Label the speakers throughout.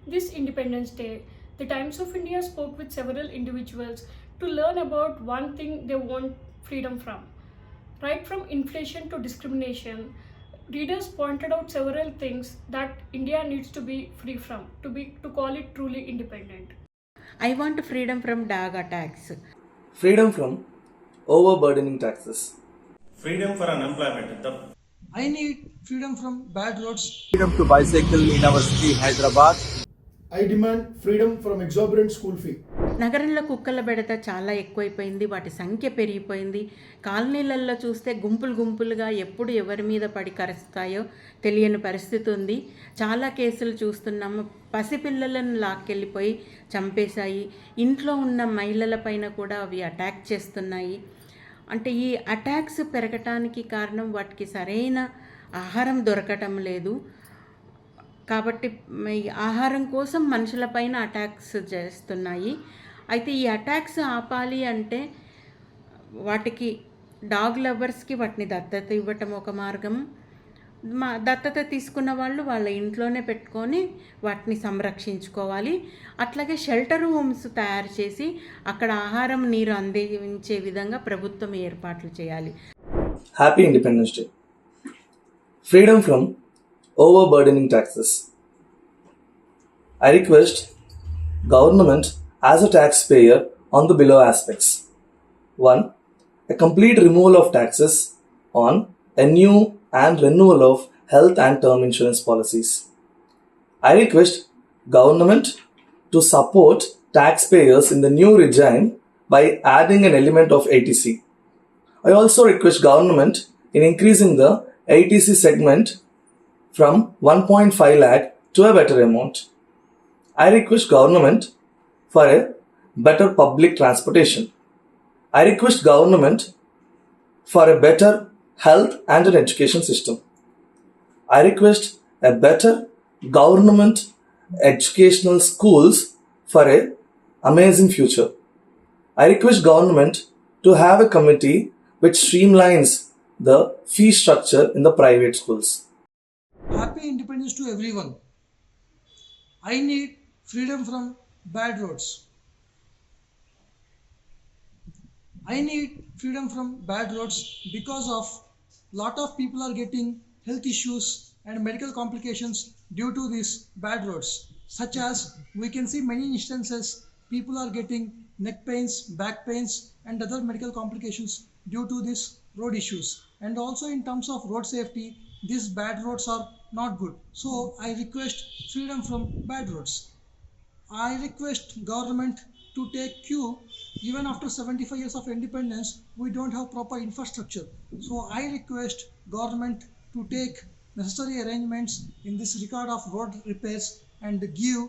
Speaker 1: This Independence Day, the Times of India spoke with several individuals to learn about one thing they want freedom from. Right from inflation to discrimination, readers pointed out several things that India needs to be free from, to call it truly independent.
Speaker 2: I want freedom from dog attacks.
Speaker 3: Freedom from overburdening taxes.
Speaker 4: Freedom for unemployment.
Speaker 5: I need freedom from bad roads.
Speaker 6: Freedom to bicycle in our city, Hyderabad.
Speaker 7: I demand freedom from exorbitant school fee.
Speaker 2: నగరంలో కుక్కల బెడత చాలా ఎక్కువైపోయింది. వాటి సంఖ్య పెరిగిపోయింది. కాలనీలలో చూస్తే గుంపులుగా ఎప్పుడు ఎవరి మీద పడి కరుస్తాయో తెలియని పరిస్థితి ఉంది. చాలా కేసులు చూస్తున్నాము. పసిపిల్లలను లాక్కెళ్ళిపోయి చంపేశాయి. ఇంట్లో ఉన్న మహిళల పైన కూడా అవి అటాక్ చేస్తున్నాయి. అంటే ఈ అటాక్స్ పెరగటానికి కారణం వాటికి సరైన ఆహారం దొరకటం లేదు. కాబట్టి ఆహారం కోసం మనుషులపైన అటాక్స్ చేస్తున్నాయి. అయితే ఈ అటాక్స్ ఆపాలి అంటే వాటికి డాగ్ లవర్స్కి వాటిని దత్తత ఇవ్వటం ఒక మార్గం. దత్తత తీసుకున్న వాళ్ళు వాళ్ళ ఇంట్లోనే పెట్టుకొని వాటిని సంరక్షించుకోవాలి. అట్లాగే షెల్టర్ హోమ్స్ తయారు చేసి అక్కడ ఆహారం నీరు అందించే విధంగా ప్రభుత్వం ఏర్పాట్లు చేయాలి.
Speaker 3: Happy Independence Day. Freedom from overburdening taxes. I request government as a taxpayer on the below aspects. 1. A complete removal of taxes on a new and renewal of health and term insurance policies. I request government to support taxpayers in the new regime by adding an element of ATC. I also request government in increasing the ATC segment from 1.5 lakh to a better amount. I request government for a better public transportation. I request government for a better health and an education system. I request a better government educational schools for a amazing future. I request government to have a committee which streamlines the fee structure in the private schools.
Speaker 5: Happy independence to everyone. I need freedom from bad roads. I need freedom from bad roads because of lot of people are getting health issues and medical complications due to these bad roads, such as we can see many instances people are getting neck pains, back pains and other medical complications due to these road issues. And also in terms of road safety, these bad roads are not good. So I request freedom from bad roads. I request government to take cue. Even after 75 years of independence, we don't have proper infrastructure. So I request government to take necessary arrangements in this regard of road repairs and give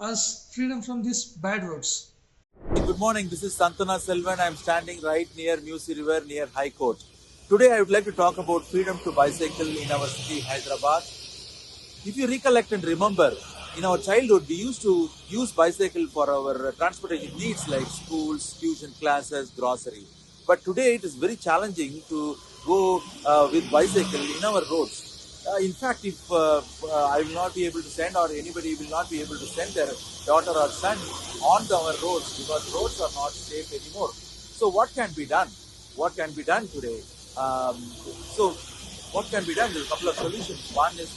Speaker 5: us freedom from these bad roads.
Speaker 6: Good morning, this is Santana Selvan. I am standing right near Musi River, near High Court. Today I would like to talk about freedom to bicycle in our city, Hyderabad. If you recollect and remember, in our childhood, we used to use bicycle for our transportation needs like schools, tuition classes, grocery. But today it is very challenging to go with bicycle in our roads. In fact, if I will not be able to send or anybody will not be able to send their daughter or son on our roads because roads are not safe anymore. So what can be done? What can be done today? So what can be done? There are a couple of solutions. One is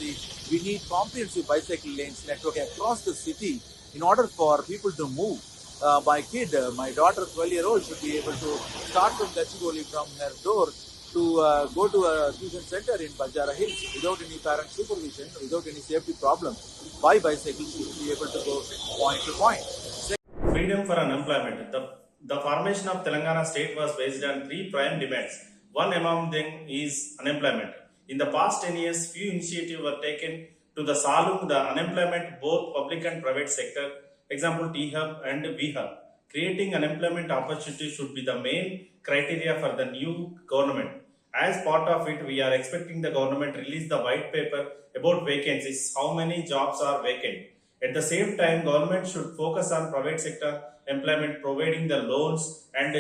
Speaker 6: we need comprehensive bicycle lanes network across the city in order for people to move. My daughter, 12-year-old, should be able to start from Gachigoli from her door to go to a tuition center in Banjara Hills without any parent supervision, without any safety problem. By bicycle, she should be able to go point to point.
Speaker 4: Freedom for unemployment. The formation of Telangana state was based on three prime demands. One among them is unemployment. In the past 10 years, few initiatives were taken to the solve the unemployment both public and private sector. Example, T-Hub and V-Hub. Creating unemployment opportunities should be the main criteria for the new government. As part of it, we are expecting the government release the white paper about vacancies, how many jobs are vacant. At the same time, government should focus on private sector employment, providing the loans and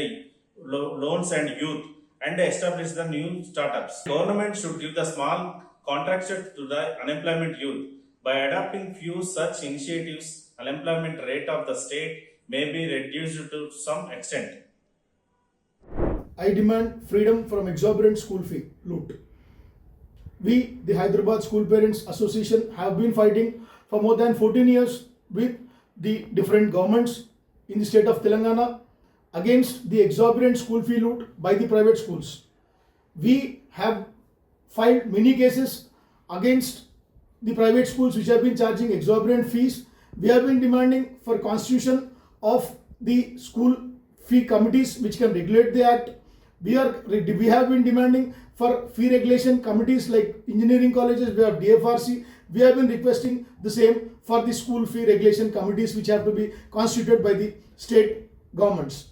Speaker 4: youth, and establish the new startups. Government should give the small contracts to the unemployment youth. By adopting few such initiatives, unemployment rate of the state may be reduced to some extent.
Speaker 7: I demand freedom from exorbitant school fee loot. We, the Hyderabad School Parents Association, have been fighting for more than 14 years with the different governments in the state of Telangana against the exorbitant school fee loot by the private schools. We have filed many cases against the private schools which have been charging exorbitant fees. We have been demanding for constitution of the school fee committees which can regulate the act. We have been demanding for fee regulation committees like engineering colleges. We have DFRC. We have been requesting the same for the school fee regulation committees which have to be constituted by the state governments.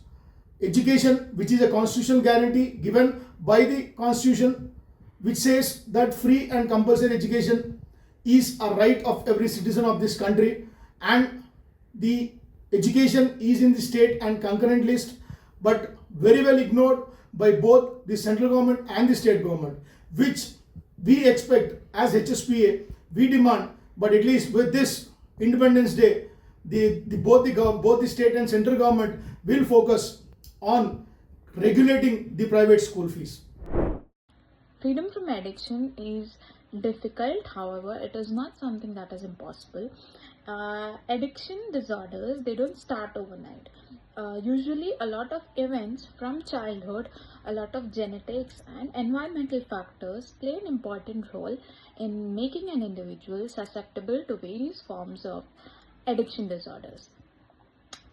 Speaker 7: Education, which is a constitutional guarantee given by the constitution, which says that free and compulsory education is a right of every citizen of this country, and the education is in the state and concurrent list, but very well ignored by both the central government and the state government, which we expect as HSPA, we demand, but at least with this Independence Day, both the state and central government will focus on regulating the private school fees.
Speaker 8: Freedom from addiction is difficult, however, it is not something that is impossible. Addiction disorders, they don't start overnight. Usually a lot of events from childhood, a lot of genetics and environmental factors play an important role in making an individual susceptible to various forms of addiction disorders.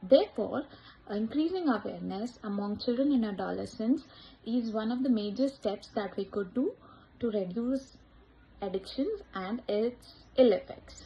Speaker 8: Therefore, increasing awareness among children and adolescents is one of the major steps that we could do to reduce addictions and its ill effects.